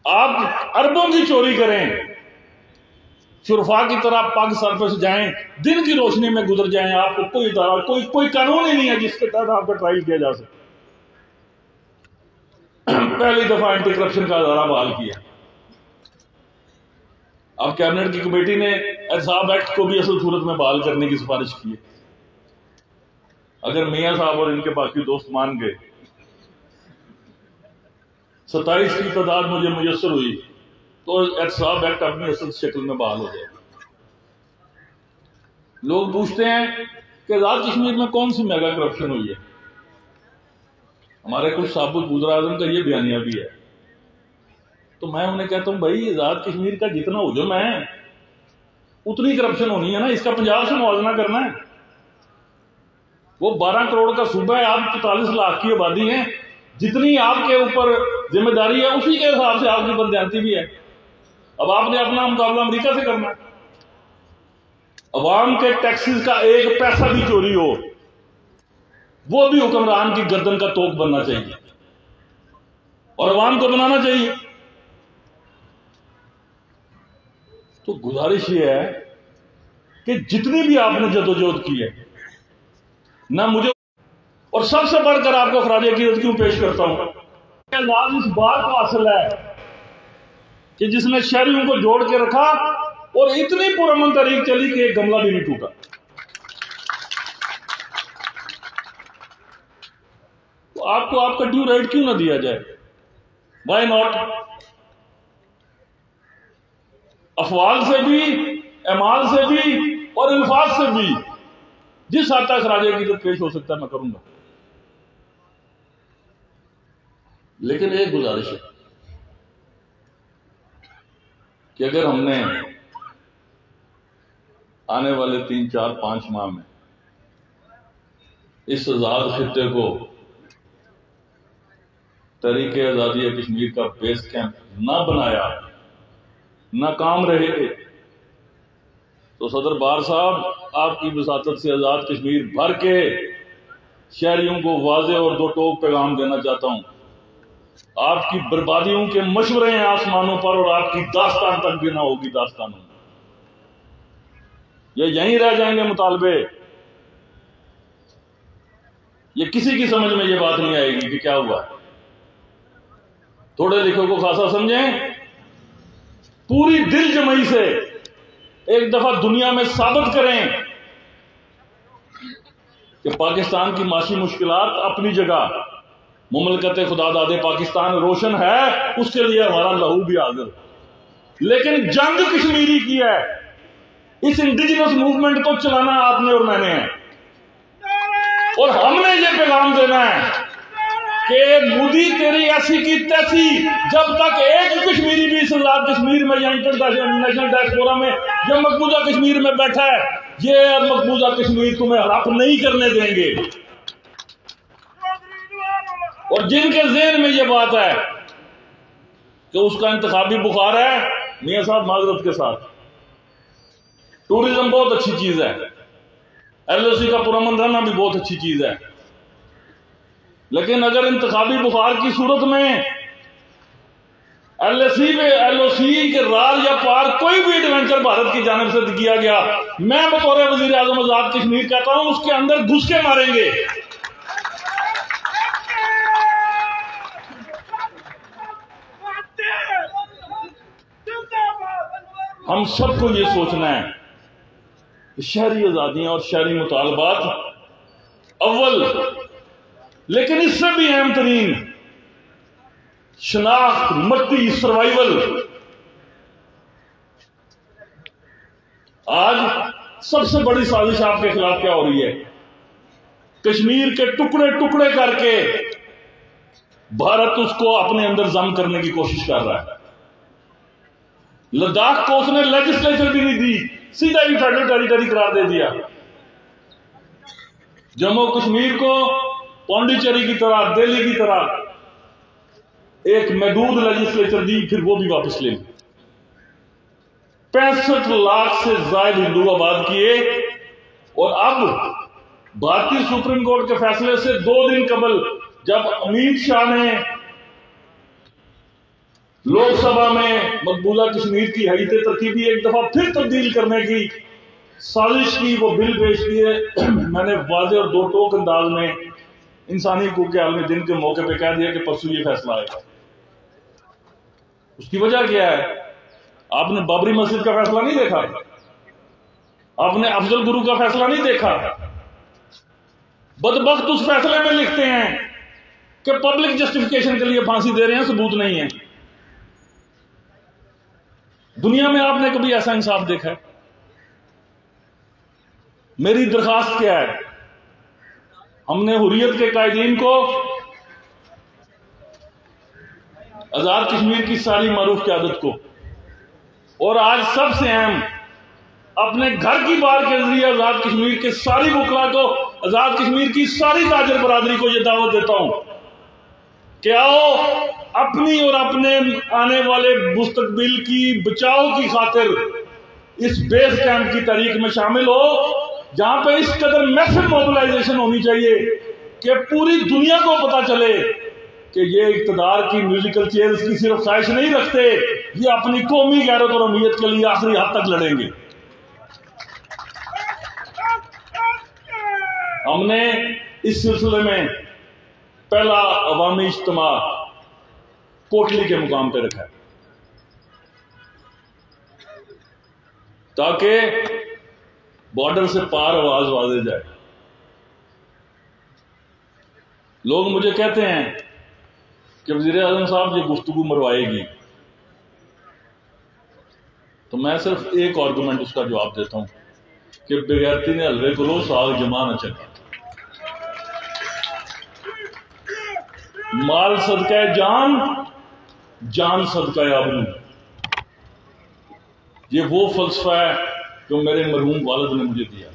آپ اربوں کی چوری کریں، شرفا کی طرح پگ سر پہ سے جائیں، دن کی روشنی میں گزر جائیں، آپ کو کوئی ادارہ کوئی قانون ہی نہیں ہے جس کے تحت آپ کا ٹرائل کیا جا سکے۔ پہلی دفعہ اینٹی کرپشن کا ادارہ بحال کیا۔ اب کیبنٹ کی کمیٹی نے احتساب ایکٹ کو بھی اصل صورت میں بحال کرنے کی سفارش کی ہے۔ اگر میاں صاحب اور ان کے باقی دوست مان گئے، 27 کی تعداد مجھے میسر ہوئی تو احتساب ایکٹ اپنی اصل شکل میں بحال ہو جائے۔ لوگ پوچھتے ہیں کہ آزاد کشمیر میں کون سی میگا کرپشن ہوئی ہے؟ ہمارے کچھ سابق وزراء اعظم کا یہ بیانیہ بھی ہے، تو میں انہیں کہتا ہوں بھائی آزاد کشمیر کا جتنا ہجوم ہے اتنی کرپشن ہونی ہے نا، اس کا پنجاب سے موازنہ کرنا ہے۔ وہ 12 کروڑ کا صوبہ ہے، آپ 44 لاکھ کی آبادی ہے، جتنی آپ کے اوپر ذمہ داری ہے اسی کے حساب سے آپ کی بددیانتی بھی ہے۔ اب آپ نے اپنا مقابلہ امریکہ سے کرنا ہے۔ عوام کے ٹیکسز کا ایک پیسہ بھی چوری ہو وہ بھی حکمران کی گردن کا توق بننا چاہیے اور عوام کو بنانا چاہیے۔ تو گزارش یہ ہے کہ جتنی بھی آپ نے جدوجہد کی ہے نہ مجھے، اور سب سے بڑھ کر آپ کو خراج عقیدت کیوں پیش کرتا ہوں، اعزاز اس بات کو حاصل ہے کہ جس نے شہریوں کو جوڑ کے رکھا اور اتنی پرامن طریق چلی کہ ایک گملہ بھی نہیں ٹوٹا۔ تو آپ کو آپ کا ڈیو رائٹ کیوں نہ دیا جائے؟ Why not? افعال سے بھی، اعمال سے بھی اور الفاظ سے بھی جس حد تک خراج عقیدت پیش ہو سکتا ہے میں کروں گا۔ لیکن ایک گزارش ہے کہ اگر ہم نے آنے والے 3، 4، 5 ماہ میں اس آزاد خطے کو تحریک آزادی کشمیر کا بیس کیمپ نہ بنایا، ناکام رہے، تو صدر بار صاحب آپ کی وساطت سے آزاد کشمیر بھر کے شہریوں کو واضح اور دو ٹوک پیغام دینا چاہتا ہوں، آپ کی بربادیوں کے مشورے ہیں آسمانوں پر اور آپ کی داستان تک بھی نہ ہوگی داستانوں میں۔ یہ یہیں رہ جائیں گے مطالبے، یہ کسی کی سمجھ میں یہ بات نہیں آئے گی کہ کیا ہوا ہے۔ تھوڑے لکھوں کو خاصا سمجھیں، پوری دل جمعی سے ایک دفعہ دنیا میں ثابت کریں کہ پاکستان کی معاشی مشکلات اپنی جگہ، مملکت خدا داد پاکستان روشن ہے، اس کے لیے ہمارا لہو بھی حاضر، لیکن جنگ کشمیری کی ہے، اس انڈیجنس موومنٹ کو چلانا آپ نے اور میں نے ہے، اور ہم نے یہ پیغام دینا ہے کہ مودی تیری ایسی کی تیسی، جب تک ایک کشمیری بھی اس آزاد کشمیر میں یا انٹرنیشنل ڈائسپورا میں یا مقبوضہ کشمیر میں بیٹھا ہے، یہ مقبوضہ کشمیر تمہیں ہڑپ نہیں کرنے دیں گے۔ اور جن کے ذہن میں یہ بات ہے کہ اس کا انتخابی بخار ہے، میاں صاحب معذرت کے ساتھ، ٹورزم بہت اچھی چیز ہے، ایل او سی کا پرامن رہنا بھی بہت اچھی چیز ہے، لیکن اگر انتخابی بخار کی صورت میں ایل او سی کے رال یا پار کوئی بھی ایڈونچر بھارت کی جانب سے کیا گیا، میں بطور وزیر اعظم آزاد کشمیر کہتا ہوں اس کے اندر گھس کے ماریں گے۔ ہم سب کو یہ سوچنا ہے کہ شہری آزادیاں اور شہری مطالبات اول، لیکن اس سے بھی اہم ترین شناخت، مٹی، سروائیول۔ آج سب سے بڑی سازش آپ کے خلاف کیا ہو رہی ہے؟ کشمیر کے ٹکڑے ٹکڑے کر کے بھارت اس کو اپنے اندر ضم کرنے کی کوشش کر رہا ہے۔ لداخ کو اس نے لیجسلیچر بھی نہیں دی، سیدھا ہی فیڈرل ٹیریٹری قرار دے دیا۔ جموں کشمیر کو پانڈیچری کی طرح، دہلی کی طرح ایک محدود لیجسلیچر دی، پھر وہ بھی واپس لے لی۔ 65 لاکھ سے زائد ہندو آباد کیے، اور اب بھارتی سپریم کورٹ کے فیصلے سے 2 دن قبل جب امیت شاہ نے لوک سبھا میں مقبوضہ کشمیر کی حیثیت ترکیبی ایک دفعہ پھر تبدیل کرنے کی سازش کی، وہ بل پیش کیے۔ میں نے واضح اور دو ٹوک انداز میں انسانی حقوق کے عالمی دن کے موقع پہ کہہ دیا کہ پرسوں یہ فیصلہ آئے گا۔ اس کی وجہ کیا ہے؟ آپ نے بابری مسجد کا فیصلہ نہیں دیکھا، آپ نے افضل گرو کا فیصلہ نہیں دیکھا۔ بدبخت اس فیصلے میں لکھتے ہیں کہ پبلک جسٹیفیکیشن کے لیے پھانسی دے رہے ہیں، ثبوت نہیں ہے۔ دنیا میں آپ نے کبھی ایسا انصاف دیکھا ہے؟ میری درخواست کیا ہے؟ ہم نے حریت کے قائدین کو، آزاد کشمیر کی ساری معروف قیادت کو، اور آج سب سے اہم اپنے گھر کی بار کے ذریعے آزاد کشمیر کے ساری وکلا کو، آزاد کشمیر کی ساری تاجر برادری کو یہ دعوت دیتا ہوں کہ آؤ اپنی اور اپنے آنے والے مستقبل کی بچاؤ کی خاطر اس بیس کیمپ کی تحریک میں شامل ہو، جہاں پہ اس قدر میسو موبلائزیشن ہونی چاہیے کہ پوری دنیا کو پتا چلے کہ یہ اقتدار کی میوزیکل چیئرز کی صرف خواہش نہیں رکھتے، یہ اپنی قومی غیرت اور امیت کے لیے آخری حد تک لڑیں گے۔ ہم نے اس سلسلے میں پہلا عوامی اجتماع کوٹلی کے مقام پہ رکھا ہے تاکہ بارڈر سے پار آواز واضح جائے۔ لوگ مجھے کہتے ہیں کہ وزیر اعظم صاحب یہ گفتگو مروائے گی، تو میں صرف ایک آرگومنٹ اس کا جواب دیتا ہوں کہ بغیرتی نے حلوے کو لو ساگ جمع نہ چکا۔ مال صدقہ جان، جان صدقہ آبرو، یہ وہ فلسفہ ہے جو میرے مرحوم والد نے مجھے دیا،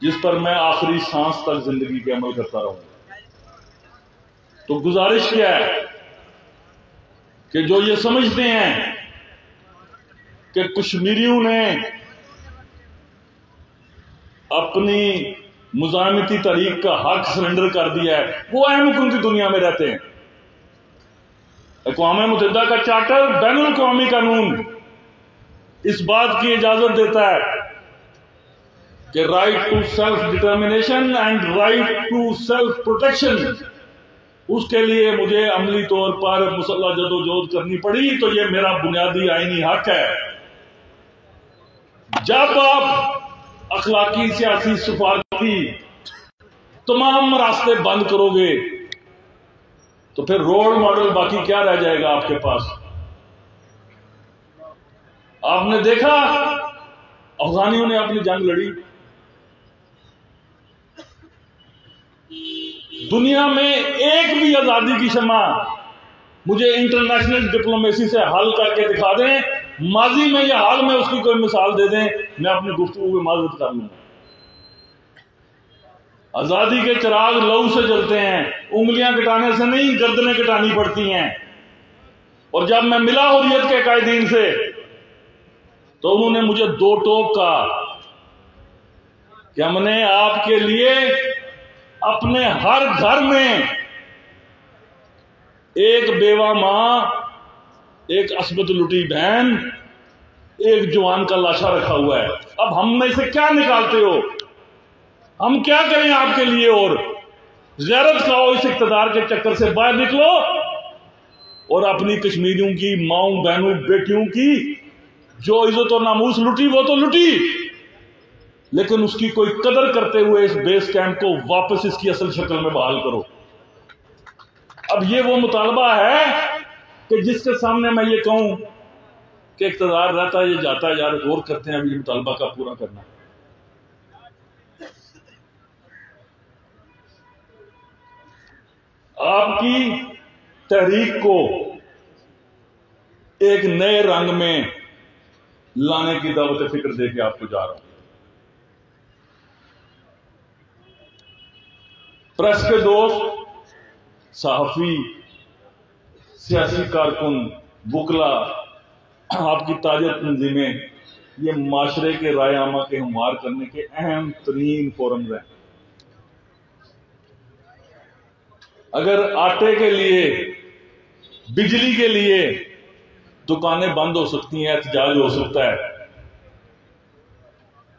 جس پر میں آخری سانس تک زندگی کے عمل کرتا رہوں۔ تو گزارش کیا ہے کہ جو یہ سمجھتے ہیں کہ کشمیریوں نے اپنی مزاحمتی تحریک کا حق سرنڈر کر دیا ہے، وہ اہم حکم کی دنیا میں رہتے ہیں۔ اقوام متحدہ کا چارٹر، بین الاقوامی قانون اس بات کی اجازت دیتا ہے کہ right to self determination and right to self protection, اس کے لیے مجھے عملی طور پر مسلح جدوجہد کرنی پڑی، تو یہ میرا بنیادی آئینی حق ہے۔ جب آپ اخلاقی، سیاسی، سفارتی تمام راستے بند کرو گے تو پھر رول ماڈل باقی کیا رہ جائے گا آپ کے پاس؟ آپ نے دیکھا افغانیوں نے اپنی جنگ لڑی، دنیا میں ایک بھی آزادی کی شمع مجھے انٹرنیشنل ڈپلومیسی سے حل کر کے دکھا دیں، ماضی میں یا حال میں اس کی کوئی مثال دے دیں، میں اپنی گفتگو میں معذرت کر لوں گا۔ آزادی کے چراغ لہو سے جلتے ہیں، انگلیاں کٹانے سے نہیں، گردنیں کٹانی پڑتی ہیں۔ اور جب میں ملا حریت کے قائدین سے تو انہوں نے مجھے دو ٹوک کہا کہ ہم نے آپ کے لیے اپنے ہر گھر میں ایک بیوہ ماں، ایک عصمت لٹی بہن، ایک جوان کا لاشا رکھا ہوا ہے۔ اب ہم میں سے کیا نکالتے ہو؟ ہم کیا کریں آپ کے لیے؟ اور غیرت کھاؤ، اس اقتدار کے چکر سے باہر نکلو اور اپنی کشمیریوں کی ماؤں، بہنوں، بیٹیوں کی جو عزت و ناموس لٹی وہ تو لٹی، لیکن اس کی کوئی قدر کرتے ہوئے اس بیس کیمپ کو واپس اس کی اصل شکل میں بحال کرو۔ اب یہ وہ مطالبہ ہے کہ جس کے سامنے میں یہ کہوں کہ اقتدار رہتا ہے، یہ جاتا ہے، یار غور کرتے ہیں اب یہ مطالبہ کا پورا کرنا ہے۔ آپ کی تحریک کو ایک نئے رنگ میں لانے کی دعوت فکر دے کے آپ کو جا رہا ہوں۔ پریس کے دوست، صحافی، سیاسی کارکن، وکلا، آپ کی تاجر تنظیمیں، یہ معاشرے کے رائے عامہ کے ہموار کرنے کے اہم ترین فورمز ہیں۔ اگر آٹے کے لیے بجلی کے لیے دکانیں بند ہو سکتی ہیں، احتجاج ہو سکتا ہے،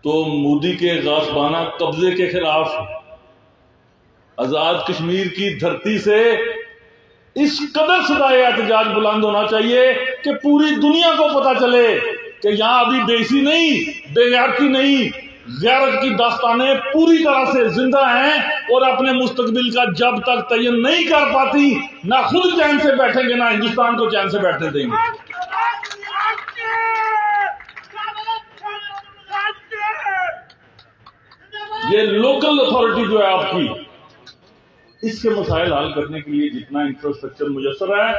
تو مودی کے غاصبانہ قبضے کے خلاف آزاد کشمیر کی دھرتی سے اس قدر صدائے احتجاج بلند ہونا چاہیے کہ پوری دنیا کو پتا چلے کہ یہاں ابھی بےسی نہیں، بے غیرتی نہیں، غیرت کی داستانیں پوری طرح سے زندہ ہیں، اور اپنے مستقبل کا جب تک تعین نہیں کر پاتی، نہ خود چین سے بیٹھیں گے، نہ ہندوستان کو چین سے بیٹھنے دیں گے۔ یہ لوکل اتھارٹی جو ہے آپ کی، اس کے مسائل حل کرنے کے لیے جتنا انفراسٹرکچر میسر ہے،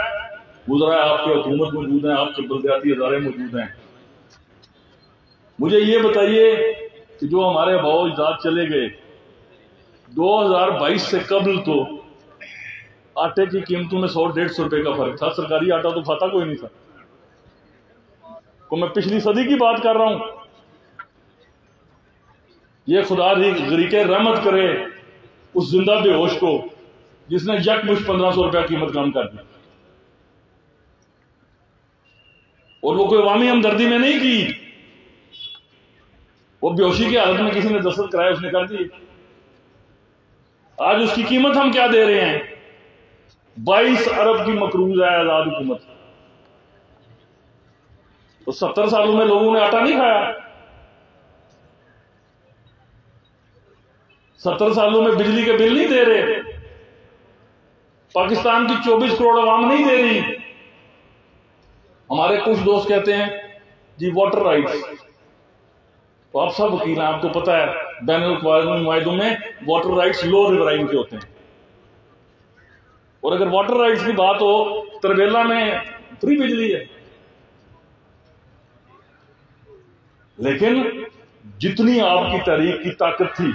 وزراء آپ کی حکومت موجود ہیں، آپ کے بلدیاتی ادارے موجود ہیں۔ مجھے یہ بتائیے کہ جو ہمارے آباء و اجداد چلے گئے 2022 سے قبل تو آٹے کی قیمتوں میں 100-150 روپے کا فرق تھا، سرکاری آٹا تو کھاتا کوئی نہیں تھا۔ کو میں پچھلی صدی کی بات کر رہا ہوں۔ یہ خدا غریق رحمت کرے اس زندہ بے ہوش کو جس نے یک مشت 1500 روپے قیمت کم کر دی، اور وہ کوئی عوامی ہمدردی میں نہیں کی، وہ بے ہوشی کی حالت میں کسی نے دستخط کرایا، اس نے کر دی۔ آج اس کی قیمت ہم کیا دے رہے ہیں؟ 22 ارب کی مقروض ہے آزاد حکومت۔ تو 70 سالوں میں لوگوں نے آٹا نہیں کھایا، 70 سالوں میں بجلی کے بل نہیں دے رہے، پاکستان کی 24 کروڑ عوام نہیں دے رہی۔ ہمارے کچھ دوست کہتے ہیں جی واٹر رائٹس، تو آپ سب وکیل ہیں، آپ کو پتا ہے بین الاقوامی معاہدوں میں واٹر رائٹس لو ریورائن کے ہوتے ہیں، اور اگر واٹر رائٹس کی بات ہو، تربیلا میں فری بجلی ہے، لیکن جتنی آپ کی تحریک کی طاقت تھی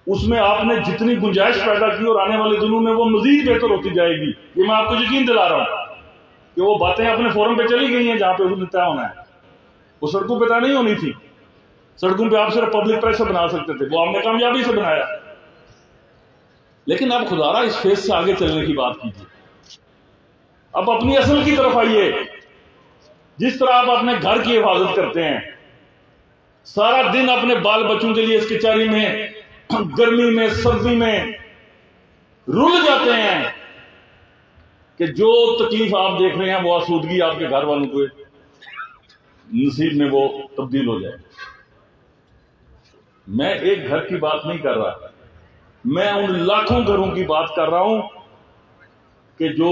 اس میں آپ نے جتنی گنجائش پیدا کی، اور آنے والے دنوں میں وہ مزید بہتر ہوتی جائے گی، یہ میں آپ کو یقین دلا رہا ہوں کہ وہ باتیں اپنے فورم پہ چلی گئی ہیں جہاں پہ انہیں طے ہونا ہے، وہ سڑکوں پہ طے نہیں ہونی تھی۔ سڑکوں پہ آپ صرف پبلک پریشر بنا سکتے تھے، وہ آپ نے کامیابی سے بنایا۔ لیکن اب خدا را اس فیس سے آگے چلنے کی بات کیجیے، اب اپنی اصل کی طرف آئیے۔ جس طرح آپ اپنے گھر کی حفاظت کرتے ہیں، سارا دن اپنے بال بچوں کے لیے اس کچہری میں، گرمی میں، سردی میں رل جاتے ہیں کہ جو تکلیف آپ دیکھ رہے ہیں وہ آسودگی آپ کے گھر والوں کو نصیب میں وہ تبدیل ہو جائے۔ میں ایک گھر کی بات نہیں کر رہا، میں ان لاکھوں گھروں کی بات کر رہا ہوں کہ جو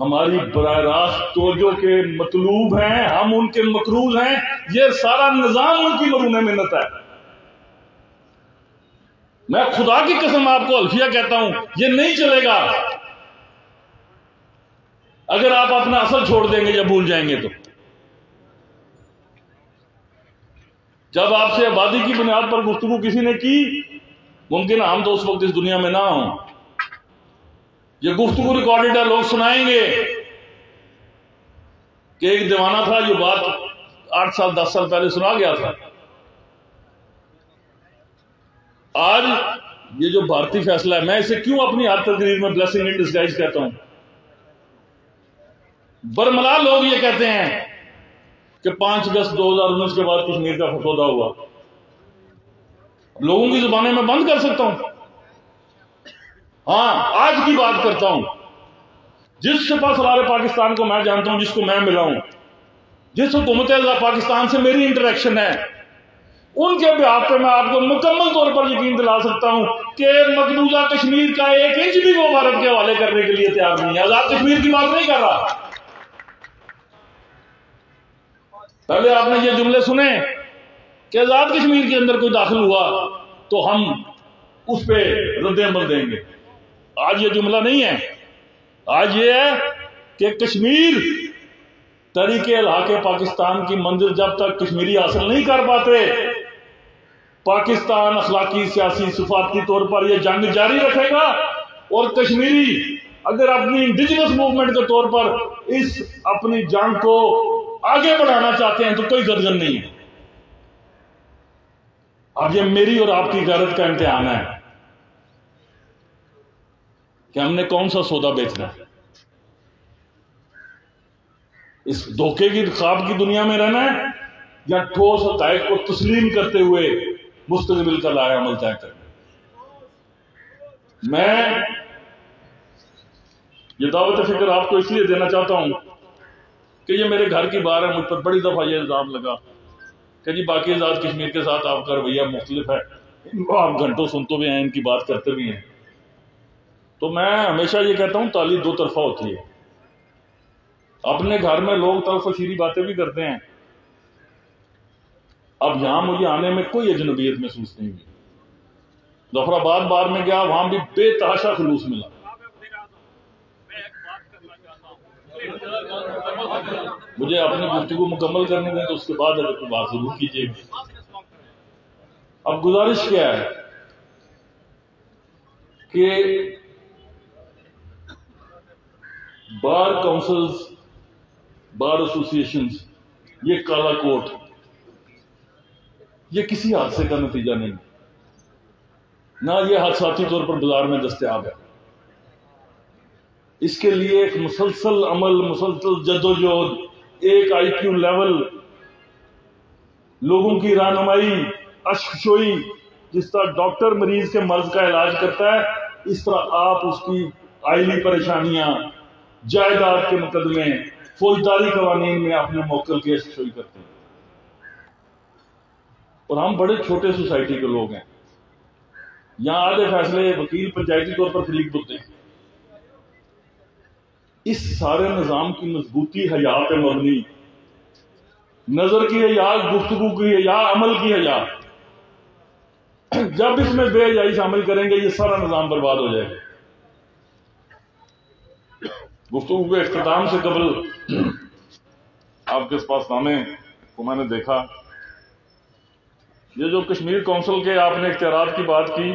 ہماری براہ راست توجہ کے مطلوب ہیں، ہم ان کے مقروض ہیں، یہ سارا نظام ان کی مرہون منت ہے۔ میں خدا کی قسم آپ کو الفیہ کہتا ہوں، یہ نہیں چلے گا اگر آپ اپنا اصل چھوڑ دیں گے یا بھول جائیں گے۔ تو جب آپ سے آبادی کی بنیاد پر گفتگو کسی نے کی، ممکن ہے ہم تو اس وقت اس دنیا میں نہ ہوں، یہ گفتگو ریکارڈڈ ہے، لوگ سنائیں گے کہ ایک دیوانہ تھا، جو بات 8 سال 10 سال پہلے سنا گیا تھا۔ آج یہ جو بھارتی فیصلہ ہے، میں اسے کیوں اپنی ہر تقریر میں بلیسنگ ان ڈسگائز کہتا ہوں؟ برملا لوگ یہ کہتے ہیں کہ 5 اگست 2019 کے بعد کشمیر کا فسودہ ہوا۔ لوگوں کی زبانیں میں بند کر سکتا ہوں؟ ہاں، آج کی بات کرتا ہوں۔ جس سپہ سالار پاکستان کو میں جانتا ہوں، جس کو میں ملا ہوں، جس حکومت پاکستان سے میری انٹریکشن ہے، ان کے بیان پہ میں آپ کو مکمل طور پر یقین دلا سکتا ہوں کہ مقبوضہ کشمیر کا 1 انچ بھی وہ بھارت کے حوالے کرنے کے لیے تیار نہیں ہے۔ آزاد کشمیر کی بات نہیں کر رہا۔ پہلے آپ نے یہ جملے سنے کہ آزاد کشمیر کے اندر کوئی داخل ہوا تو ہم اس پہ رد عمل دیں گے۔ آج یہ جملہ نہیں ہے، آج یہ ہے کہ کشمیر تحریک الحاق پاکستان کی منزل جب تک کشمیری حاصل نہیں کر پاتے، پاکستان اخلاقی، سیاسی، سفارتی طور پر یہ جنگ جاری رکھے گا، اور کشمیری اگر اپنی انڈیجنس موومنٹ کے طور پر اس اپنی جنگ کو آگے بڑھانا چاہتے ہیں تو کوئی گردن نہیں ہے۔ اب یہ میری اور آپ کی غیرت کا امتحان ہے کہ ہم نے کون سا سودا بیچنا ہے۔ اس دھوکے کی خواب کی دنیا میں رہنا ہے یا ٹھوس حقائق کو تسلیم کرتے ہوئے مستقبل کا لائحہ عمل طے کرنا؟ میں یہ دعوت فکر آپ کو اس لیے دینا چاہتا ہوں کہ یہ میرے گھر کی بات ہے، مجھ پر بڑی دفعہ یہ الزام لگا کہ جی باقی آزاد کشمیر کے ساتھ آپ کا رویہ مختلف ہے، ان کو آپ گھنٹوں سنتے بھی ہیں، ان کی بات کرتے بھی ہیں۔ تو میں ہمیشہ یہ کہتا ہوں تالی دو طرفہ ہوتی ہے۔ اپنے گھر میں لوگ طرف شیری باتیں بھی کرتے ہیں، اب یہاں مجھے آنے میں کوئی اجنبیت محسوس نہیں ہوئی۔ ظفر آباد بار میں گیا، وہاں بھی بے تحاشا خلوص ملا۔ مجھے اپنی گفتگو مکمل کرنے دیں تو اس کے بعد اگر کوئی بات ضرور کیجیے گا۔ اب گزارش کیا ہے کہ بار کونسلز، بار ایسوسیشنز، یہ کالا کوٹ یہ کسی حادثے کا نتیجہ نہیں، نہ یہ حادثاتی طور پر بازار میں دستیاب ہے۔ اس کے لیے ایک مسلسل عمل، مسلسل جدوجہد، ایک آئی کیو لیول، لوگوں کی رہنمائی، اشکشوئی، جس طرح ڈاکٹر مریض کے مرض کا علاج کرتا ہے اس طرح آپ اس کی آئلی پریشانیاں، جائیداد کے مقدمے، فوجداری قوانین میں اپنے موکل کی اشکشوئی کرتے ہیں۔ اور ہم بڑے چھوٹے سوسائٹی کے لوگ ہیں، یہاں آدھے فیصلے وکیل پنچایتی طور پر فریق ہوتے ہیں۔ اس سارے نظام کی مضبوطی حیا پہ مبنی، نظر کی حیا، گفتگو کی حیا، عمل کی حیا، جب اس میں بے حیائی شامل کریں گے یہ سارا نظام برباد ہو جائے گا۔ گفتگو کے اختتام سے قبل آپ کے پاس نامے کو میں نے دیکھا، یہ جو کشمیر کونسل کے آپ نے اختیارات کی بات کی،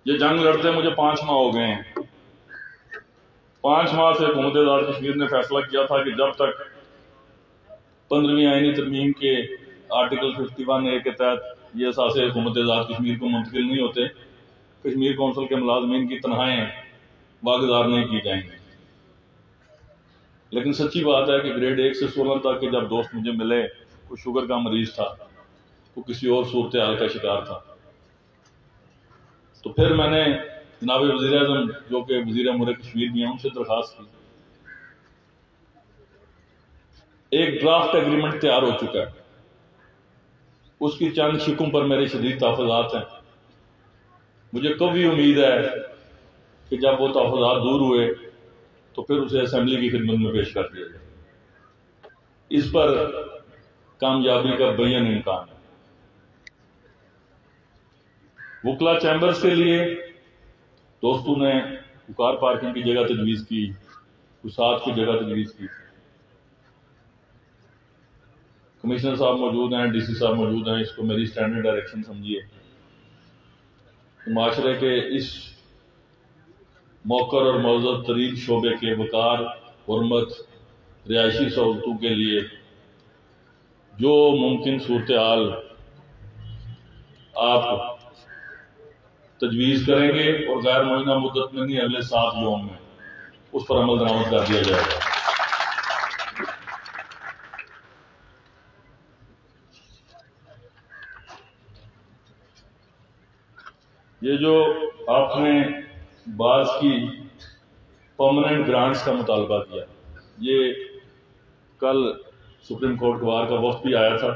یہ جنگ لڑتے مجھے 5 ماہ ہو گئے ہیں۔ 5 ماہ سے حکومت آزاد کشمیر نے فیصلہ کیا تھا کہ جب تک 15ویں آئینی ترمیم کے آرٹیکل 51A کے تحت یہ اثاثے حکومت آزاد کشمیر کو منتقل نہیں ہوتے، کشمیر کونسل کے ملازمین کی تنخواہیں واگزار نہیں کی جائیں گی۔ لیکن سچی بات ہے کہ گریڈ 1 سے 16 تک کے جب دوست مجھے ملے، کوئی شوگر کا مریض تھا، وہ کسی اور صورتحال کا شکار تھا، تو پھر میں نے جناب وزیر اعظم جو کہ وزیر امور کشمیر بھی ہیں ان سے درخواست کی۔ ایک ڈرافٹ ایگریمنٹ تیار ہو چکا ہے، اس کی چند شکوں پر میرے شدید تحفظات ہیں۔ مجھے کبھی امید ہے کہ جب وہ تحفظات دور ہوئے تو پھر اسے اسمبلی کی خدمت میں پیش کر دیا جائے۔ اس پر کامیابی کا بین امکان ہے۔ وکلا چیمبرز کے لیے دوستوں نے کار پارکنگ کی جگہ تجویز کی، وسعت کی جگہ تجویز کی۔ کمشنر صاحب موجود ہیں، ڈی سی صاحب موجود ہیں، اس کو میری اسٹینڈرڈ ڈائریکشن سمجھیے۔ معاشرے کے اس موقر اور معزز ترین شعبے کے وقار، حرمت، رہائشی سہولتوں کے لیے جو ممکن صورتحال آپ تجویز کریں گے اور غیر معینہ مدت میں نہیں اگلے 7 یوم میں اس پر عمل درآمد کر دیا جائے گا۔ یہ جو آپ نے بعض کی پرماننٹ گرانٹس کا مطالبہ کیا، یہ کل سپریم کورٹ بار کا وفد بھی آیا تھا،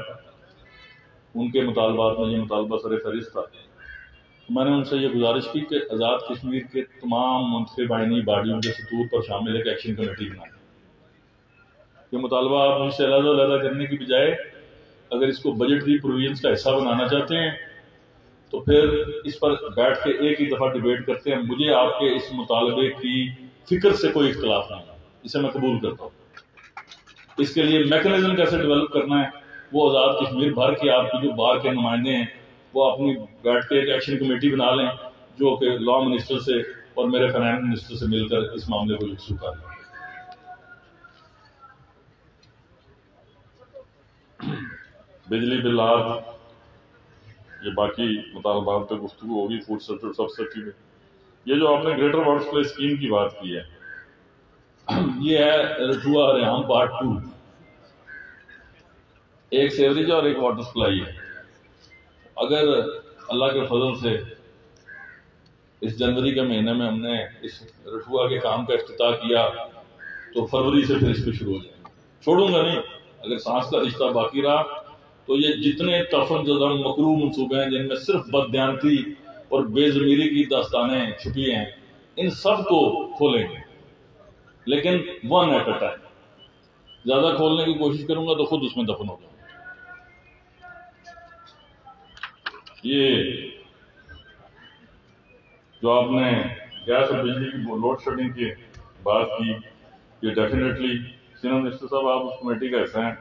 ان کے مطالبات میں یہ مطالبہ سر فہرست تھا۔ میں نے ان سے یہ گزارش کی کہ آزاد کشمیر کے تمام منتخب آئینی باڈیوں کے سطور پر شامل ایک ایکشن کمیٹی بنائیں۔ یہ مطالبہ آپ مجھ سے علیحدہ کرنے کی بجائے اگر اس کو بجٹری پروویژنس کا حصہ بنانا چاہتے ہیں تو پھر اس پر بیٹھ کے ایک ہی دفعہ ڈیبیٹ کرتے ہیں۔ مجھے آپ کے اس مطالبے کی فکر سے کوئی اختلاف نہیں ہے، اسے میں قبول کرتا ہوں۔ اس کے لیے میکنزم کیسے ڈیولپ کرنا ہے وہ آزاد کشمیر بھر کے آپ کی جو بار کے نمائندے ہیں وہ اپنی بیٹھ کے ایک ایکشن کمیٹی بنا لیں جو کہ لا منسٹر سے اور میرے فائنانس منسٹر سے مل کر اس معاملے کو یکسو کر لیں۔ بجلی بل آج یہ باقی مطالبات پہ گفتگو ہوگی، فوڈ سبسڈی میں۔ یہ جو آپ نے گریٹر ورکس پلیس اسکیم کی بات کی ہے، یہ ہے رٹھوا ریحام پارٹ 2، ایک سیوریج اور ایک واٹر سپلائی ہے۔ اگر اللہ کے فضل سے اس جنوری کے مہینے میں ہم نے اس رٹھوا کے کام کا افتتاح کیا تو فروری سے پھر اس پہ شروع ہو جائے گا، چھوڑوں گا نہیں۔ اگر سانس کا رشتہ باقی رہا تو یہ جتنے تفن زدہ مکروہ منصوبے ہیں جن میں صرف بددیانتی اور بے ضمیری کی داستانیں چھپی ہیں، ان سب کو کھولیں گے، لیکن ون ایٹ اے ٹائم۔ زیادہ کھولنے کی کوشش کروں گا تو خود اس میں دفن ہو جاؤں گا۔ یہ جو آپ نے گیس اور بجلی کی لوڈ شیڈنگ کی بات کی، یہ ڈیفینیٹلی سینئر منسٹر صاحب آپ اس کمیٹی کا حصہ ہیں۔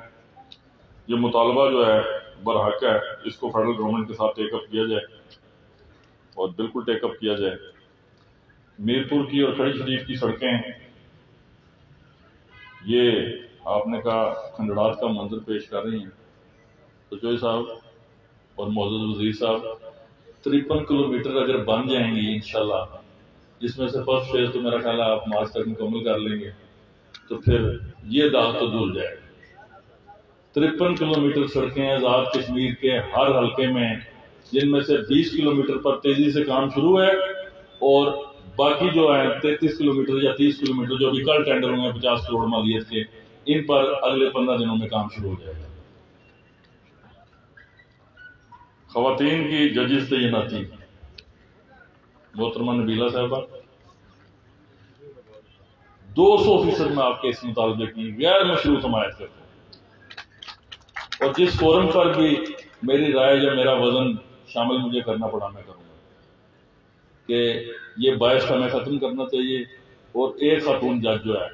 یہ مطالبہ جو ہے برحق ہے، اس کو فیڈرل گورنمنٹ کے ساتھ ٹیک اپ کیا جائے اور بالکل ٹیک اپ کیا جائے۔ میرپور کی اور کھڑی شریف کی سڑکیں، یہ آپ نے کہا کھنڈرات کا منظر پیش کر رہی ہیں۔ تو چوہے صاحب اور معزز وزیر صاحب، 53 کلومیٹر اگر بن جائیں گی انشاءاللہ، جس میں سے فرسٹ فیز تو میرا خیال ہے آپ مارچ تک مکمل کر لیں گے، تو پھر یہ داغ تو دھل جائے گا۔ 53 کلومیٹر سڑکیں آزاد کشمیر کے ہر حلقے میں، جن میں سے 20 کلومیٹر پر تیزی سے کام شروع ہے، اور باقی جو ہے 33 کلومیٹر یا 30 کلومیٹر جو ابھی کل ٹینڈر ہوئے ہیں 50 کروڑ مالیت کے، ان پر اگلے 15 دنوں میں کام شروع ہو جائے گا۔ خواتین کی ججز تعیناتی، محترمہ نبیلہ صاحبہ، 200% میں آپ کے اس مطالبے کی غیر مشروط حمایت کرتا ہوں، اور جس فورم پر بھی میری رائے یا میرا وزن شامل مجھے کرنا پڑا میں کروں گا کہ یہ باعث ہمیں ختم کرنا چاہیے، اور ایک خاتون جج جو ہے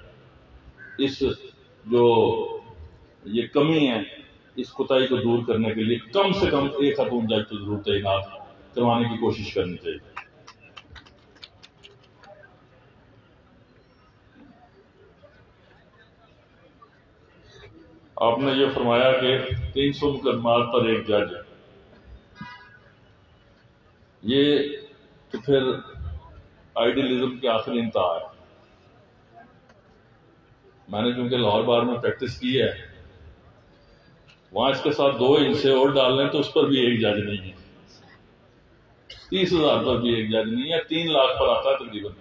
اس جو یہ کمی ہے اس کوتاہی کو دور کرنے کے لیے کم سے کم ایک خاتون جج تو ضرور تعینات کروانے کی کوشش کرنی چاہیے۔ آپ نے یہ فرمایا کہ 300 مقدمات پر ایک جج، یہ تو پھر آئیڈیلزم کی آخری انتہا ہے۔ میں نے چونکہ لاہور بار میں پریکٹس کی ہے، وہاں اس کے ساتھ 2 حصے اور ڈال لیں تو اس پر بھی ایک جج نہیں ہے، 30,000 پر بھی ایک جج نہیں ہے، 3 لاکھ پر آتا ہے تقریباً۔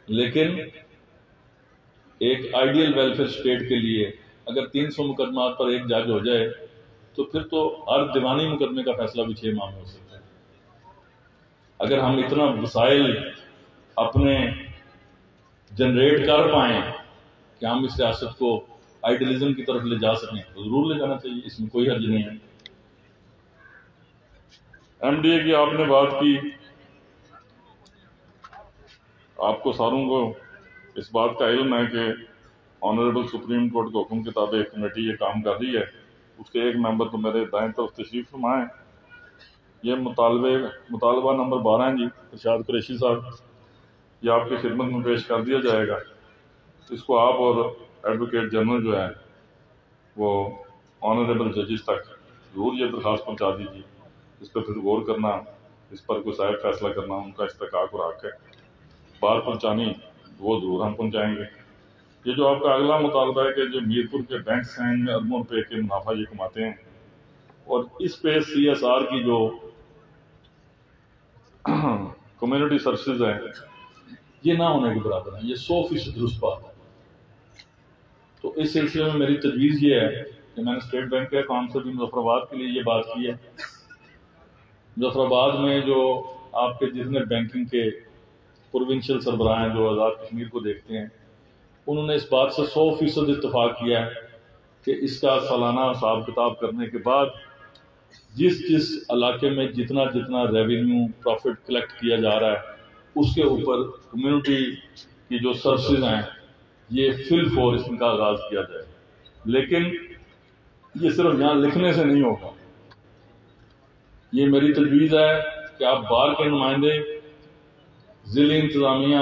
لیکن ایک آئیڈیل ویلفیئر اسٹیٹ کے لیے اگر 300 مقدمات پر ایک جج ہو جائے تو پھر تو ہر دیوانی مقدمے کا فیصلہ بھی 6 ماہ میں ہو سکتا ہے۔ اگر ہم اتنا وسائل اپنے جنریٹ کر پائیں کہ ہم اس ریاست کو آئیڈیلزم کی طرف لے جا سکیں تو ضرور لے جانا چاہیے، اس میں کوئی حرج نہیں ہے۔ ایم ڈی اے کی آپ نے بات کی، آپ کو ساروں کو اس بات کا علم ہے کہ آنریبل سپریم کورٹ کے حکم کے تابع ایک کمیٹی یہ کام کر رہی ہے، اس کے ایک ممبر تو میرے دائیں طرف تشریف فرما ہے۔ یہ مطالبہ نمبر 12 ہے جی، ارشاد قریشی صاحب، یہ آپ کی خدمت میں پیش کر دیا جائے گا۔ اس کو آپ اور ایڈوکیٹ جنرل جو ہے وہ آنریبل ججز تک ضرور یہ درخواست پہنچا دیجیے، اس پر پھر غور کرنا، اس پر کوئی صاحب فیصلہ کرنا ان کا استحقاق اور حق ہے، بات پہنچانی وہ ضرور ہم پہنچائیں گے۔ یہ جو آپ کا اگلا مطالبہ ہے کہ جو میرپور کے بینکس ہیں ان میں اربوں روپے کے منافع یہ کماتے ہیں، اور اس پہ سی ایس آر کی جو کمیونٹی سروسز ہیں یہ نہ ہونے کے برابر ہیں، یہ 100% درست بات ہے۔ تو اس سلسلے میں میری تجویز یہ ہے کہ میں نے اسٹیٹ بینک کے کام سے بھی مظفر آباد کے لیے یہ بات کی ہے۔ مظفر آباد میں جو آپ کے جتنے بینکنگ کے پروونشل سربراہ ہیں جو آزاد کشمیر کو دیکھتے ہیں، انہوں نے اس بات سے 100% اتفاق کیا ہے کہ اس کا سالانہ حساب کتاب کرنے کے بعد جس علاقے میں جتنا ریونیو پروفٹ کلیکٹ کیا جا رہا ہے اس کے اوپر کمیونٹی کی جو سروسز ہیں یہ فل فورس ان کا آغاز کیا جائے۔ لیکن یہ صرف یہاں لکھنے سے نہیں ہوگا، یہ میری تجویز ہے کہ آپ بار کے نمائندے، ضلعی انتظامیہ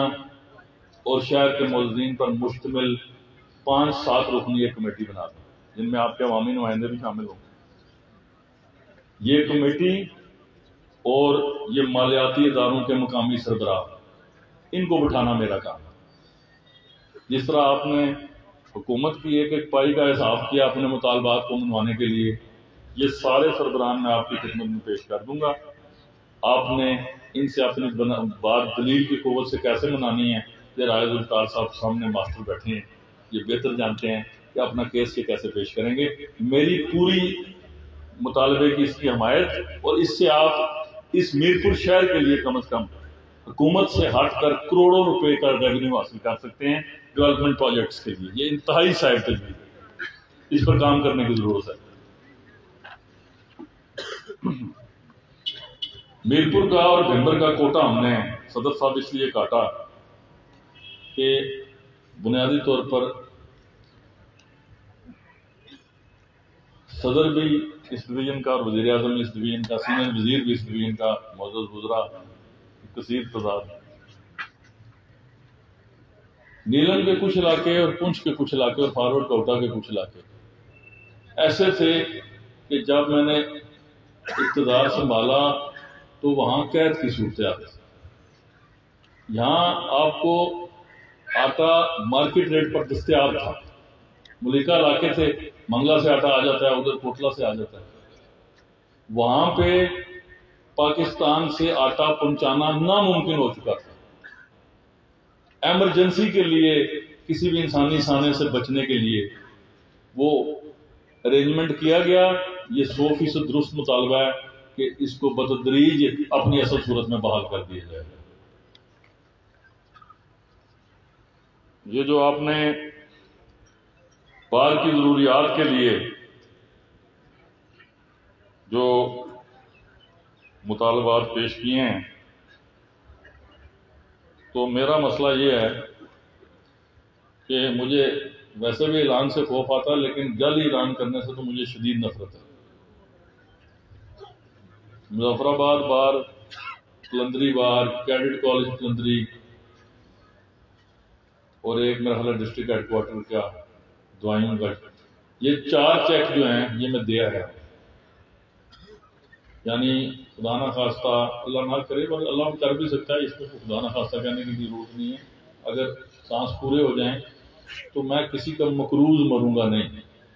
اور شہر کے موظفین پر مشتمل 5-7 رکنی ایک کمیٹی بنا دیں، جن میں آپ کے عوامی نمائندے بھی شامل ہوں۔ یہ کمیٹی اور یہ مالیاتی اداروں کے مقامی سربراہ، ان کو بٹھانا میرا کام ہے۔ جس طرح آپ نے حکومت کی ایک ایک پائی کا حساب کیا اپنے مطالبات کو منوانے کے لیے، یہ سارے سربراہان میں آپ کی خدمت میں پیش کر دوں گا. آپ نے ان سے اپنی بات دلیل کی قوت سے کیسے منانی ہے، یہ رائے ذوالفقار صاحب سامنے ماسٹر بیٹھے ہیں، یہ بہتر جانتے ہیں کہ اپنا کیس کے کیسے پیش کریں گے. میری پوری مطالبے کی اس کی حمایت، اور اس سے آپ اس میرپور شہر کے لیے کم از کم حکومت سے ہٹ کر کروڑوں روپے کا ریونیو حاصل کر سکتے ہیں ڈیولپمنٹ پروجیکٹس کے لیے. یہ انتہائی صائب تجویز ہے، اس پر کام کرنے کی ضرورت ہے. میرپور کا اور بھمبر کا کوٹا ہم نے صدر صاحب اس لیے کاٹا کہ بنیادی طور پر صدر بھی اس ڈویژن کا اور وزیر اعظم اس ڈویژن کا، سینئر وزیر بھی اس ڈویژن کا، معزز وزراء کثیر تعداد، نیلم کے کچھ علاقے اور پنچ کے کچھ علاقے اور فارورڈ کوٹا کے کچھ علاقے ایسے تھے کہ جب میں نے اقتدار سنبھالا تو وہاں قید کی صورتحال تھی. یہاں آپ کو آٹا مارکیٹ ریٹ پر دستیاب تھا. ملکہ علاقے تھے، منگلہ سے آٹا آ جاتا ہے، ادھر کوٹلہ سے آ جاتا ہے. وہاں پہ پاکستان سے آٹا پہنچانا ناممکن ہو چکا تھا. ایمرجنسی کے لیے کسی بھی انسانی سانے سے بچنے کے لیے وہ ارینجمنٹ کیا گیا. یہ 100% درست مطالبہ ہے کہ اس کو بتدریج اپنی اصل صورت میں بحال کر دیا جائے. یہ جو آپ نے بار کی ضروریات کے لیے جو مطالبات پیش کیے ہیں، تو میرا مسئلہ یہ ہے کہ مجھے ویسے بھی اعلان سے خوف آتا ہے، لیکن جلد اعلان کرنے سے تو مجھے شدید نفرت ہے. مظفر آباد بار، قلندری بار، کیڈٹ کالج قلندری، اور ایک میرا خیال ڈسٹرکٹ ہیڈ کوارٹر کا دوائیوں کا، یہ 4 چیک جو ہیں یہ میں دیا ہے. یعنی خدا نہ خواستہ، اللہ نہ کرے، اور اللہ کر بھی سکتا ہے، اس کو خدا نہ خواستہ کہنے کی ضرورت نہیں ہے. اگر سانس پورے ہو جائیں تو میں کسی کا مقروض مروں گا نہیں.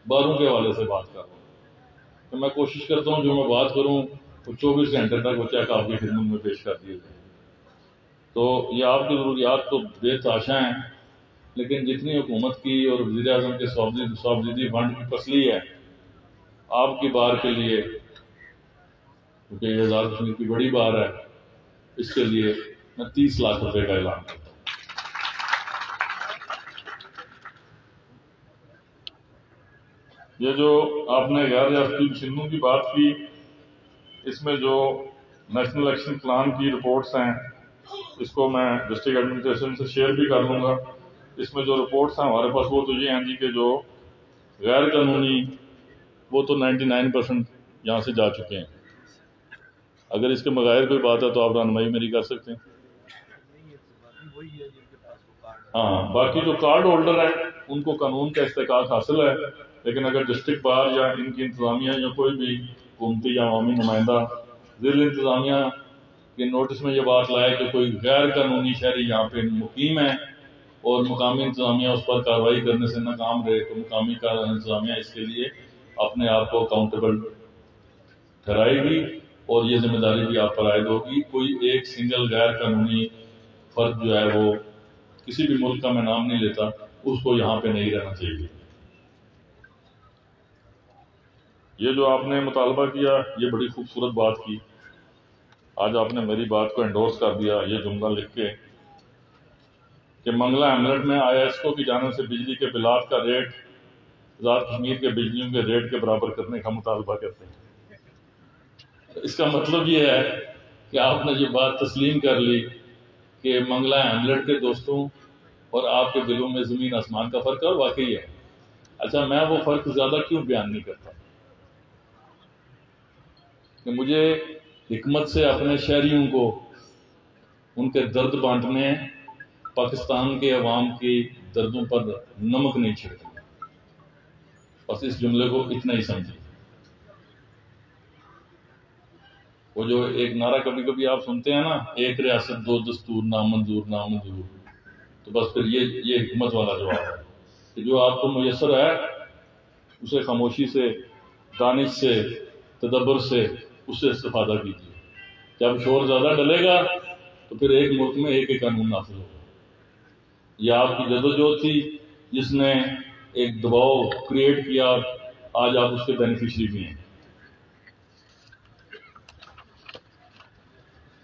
باروں کے حوالے سے بات کر رہا ہوں کہ میں کوشش کرتا ہوں جو میں بات کروں وہ 24 گھنٹے تک وہ چیک آپ کی خدمت میں پیش کر دیے جائیں. تو یہ آپ کی ضروریات تو بے تحاشا ہیں، لیکن جتنی حکومت کی اور وزیر اعظم کے سابسڈی فنڈ کی پسلی ہے آپ کی بار کے لیے، کیونکہ یہ آزاد کشمیر کی بڑی بار ہے، اس کے لیے میں 30 لاکھ روپے کا اعلان کرتا ہوں. یہ جو آپ نے غیر ریاستی مشنوں کی بات کی، اس میں جو نیشنل ایکشن پلان کی رپورٹس ہیں اس کو میں ڈسٹرکٹ ایڈمنسٹریشن سے شیئر بھی کر لوں گا. اس میں جو رپورٹس ہیں ہمارے پاس وہ تو یہ ہیں جی کہ جو غیر قانونی وہ تو 99% یہاں سے جا چکے ہیں. اگر اس کے بغیر کوئی بات ہے تو آپ رہنمائی میری کر سکتے ہیں. ہاں، باقی جو کارڈ ہولڈر ہیں ان کو قانون کا استحقاق حاصل ہے، لیکن اگر ڈسٹرکٹ بار یا ان کی انتظامیہ یا کوئی بھی حکومتی یا عوامی نمائندہ ضلع انتظامیہ کے نوٹس میں یہ بات لائے کہ کوئی غیر قانونی شہری یہاں پہ مقیم ہے اور مقامی انتظامیہ اس پر کارروائی کرنے سے ناکام رہے، تو مقامی انتظامیہ اس کے لیے اپنے آپ کو اکاؤنٹیبل ٹھہرائے گی اور یہ ذمہ داری بھی آپ پر عائد ہوگی. کوئی ایک سنگل غیر قانونی فرد جو ہے وہ کسی بھی ملک کا میں نام نہیں لیتا، اس کو یہاں پہ نہیں رہنا چاہیے. یہ جو آپ نے مطالبہ کیا یہ بڑی خوبصورت بات کی. آج آپ نے میری بات کو انڈورس کر دیا یہ جملہ لکھ کے کہ منگلہ ہیملٹ میں ISO کی جانب سے بجلی کے بلات کا ریٹ آزاد کشمیر کے بجلیوں کے ریٹ کے برابر کرنے کا مطالبہ کرتے ہیں. اس کا مطلب یہ ہے کہ آپ نے یہ بات تسلیم کر لی کہ منگلہ ہیملٹ کے دوستوں اور آپ کے دلوں میں زمین آسمان کا فرق ہے، اور واقعی ہے. اچھا، میں وہ فرق زیادہ کیوں بیان نہیں کرتا کہ مجھے حکمت سے اپنے شہریوں کو ان کے درد بانٹنے ہیں، پاکستان کے عوام کی دردوں پر نمک نہیں چھڑکنا. بس اس جملے کو اتنا ہی سمجھیں. وہ جو ایک نعرہ کبھی کبھی آپ سنتے ہیں نا، ایک ریاست دو دستور، نامنظور نامنظور، تو بس پھر یہ حکمت والا جواب ہے کہ جو آپ کو میسر ہے اسے خاموشی سے، دانش سے، تدبر سے اس سے استفادہ کیجیے۔ جب شور زیادہ ڈلے گا تو پھر ایک ملک میں ایک ہی قانون نافذ ہوگا۔ یہ آپ کی جدوجہد تھی جس نے ایک دباؤ کریٹ کیا، آج آپ اس کے بینیفیشری بھی ہیں۔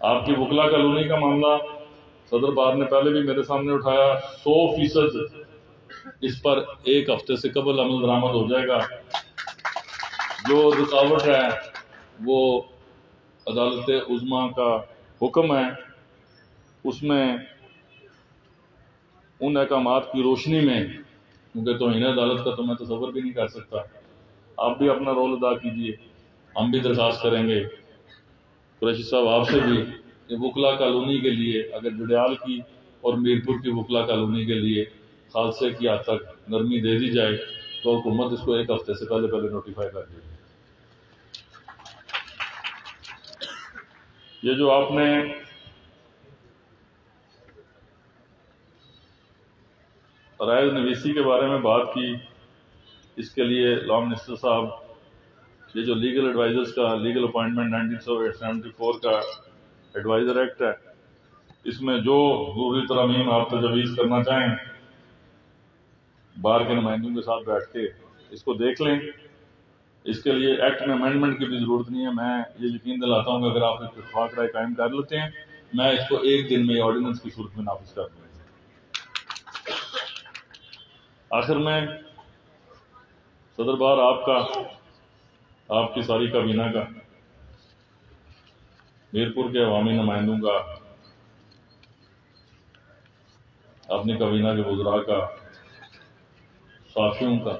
آپ کی وکلا کالونی کا معاملہ صدر بار نے پہلے بھی میرے سامنے اٹھایا، 100% اس پر ایک ہفتے سے قبل عمل درآمد ہو جائے گا۔ جو رکاوٹ ہے وہ عدالت عظمیٰ کا حکم ہے، اس میں ان احکامات کی روشنی میں، کیونکہ توہین عدالت کا تو میں تصور بھی نہیں کر سکتا، آپ بھی اپنا رول ادا کیجیے۔ ہم بھی درخواست کریں گے قریشی صاحب آپ سے بھی کہ وکلا کالونی کے لیے اگر جڑیال کی اور میرپور کی وکلا کالونی کے لیے خالصے کی حد تک نرمی دے دی جائے تو حکومت اس کو ایک ہفتے سے پہلے نوٹیفائی کر دے۔ یہ جو آپ نے رائے نویسی کے بارے میں بات کی، اس کے لیے لا منسٹر صاحب، یہ جو لیگل ایڈوائزرز کا لیگل اپوائنٹمنٹ 1974 کا ایڈوائزر ایکٹ ہے، اس میں جو ضروری ترامیم آپ تجویز کرنا چاہیں بار کے نمائندوں کے ساتھ بیٹھ کے اس کو دیکھ لیں۔ اس کے لیے ایکٹ میں امینڈمنٹ کی بھی ضرورت نہیں ہے۔ میں یہ یقین دلاتا ہوں کہ اگر آپ اتفاق رائے قائم کر لیتے ہیں، میں اس کو ایک دن میں آرڈیننس کی صورت میں نافذ کر دوں گا۔ آخر میں صدر بار آپ کا، آپ کی ساری کابینہ کا، میرپور کے عوامی نمائندوں کا، اپنی کابینہ کے وزراء کا، صحافیوں کا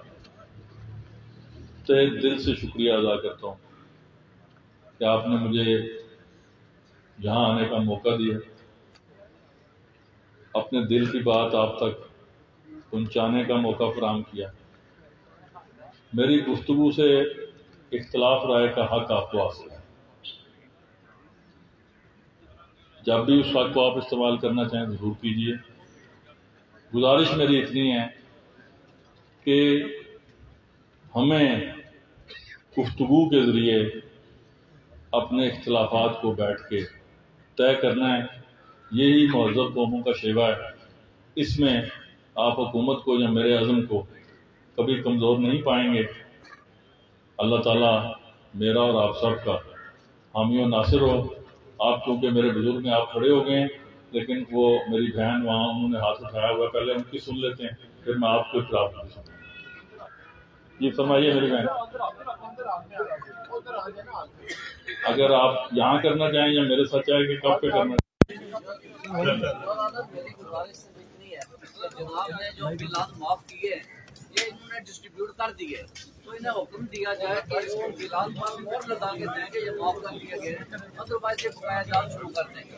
تہہ دل سے شکریہ ادا کرتا ہوں کہ آپ نے مجھے یہاں آنے کا موقع دیا، اپنے دل کی بات آپ تک پہنچانے کا موقع فراہم کیا۔ میری گفتگو سے اختلاف رائے کا حق آپ کو حاصل ہے۔ جب بھی اس حق کو آپ استعمال کرنا چاہیں ضرور کیجیے۔ گزارش میری اتنی ہے کہ ہمیں گفتگو کے ذریعے اپنے اختلافات کو بیٹھ کے طے کرنا ہے۔ یہی مہذب قوموں کا شیوا ہے۔ اس میں آپ حکومت کو یا میرے عزم کو کبھی کمزور نہیں پائیں گے۔ اللہ تعالیٰ میرا اور آپ سب کا حامی و ناصر ہو۔ آپ چونکہ میرے بزرگ ہیں، آپ کھڑے ہو گئے ہیں، لیکن وہ میری بہن وہاں انہوں نے ہاتھ اٹھایا ہوا، پہلے ان کی سن لیتے ہیں پھر میں آپ کو اطلاع کی سنوں۔ جی فرمائیے میری بہن، اگر آپ یہاں کرنا چاہیں یا میرے ساتھ چاہیں کہ کب پہ کرنا جناب نے جو بلات معاف کیے یہ انہوں نے ڈسٹریبیوٹ کر دیے، تو انہیں حکم دیا جائے کہ اس کو بلات پر مور لگا کے دیں کہ یہ معاف کر دیے گئے، ادروائز یہ بقایا جات شروع کر دیں گے۔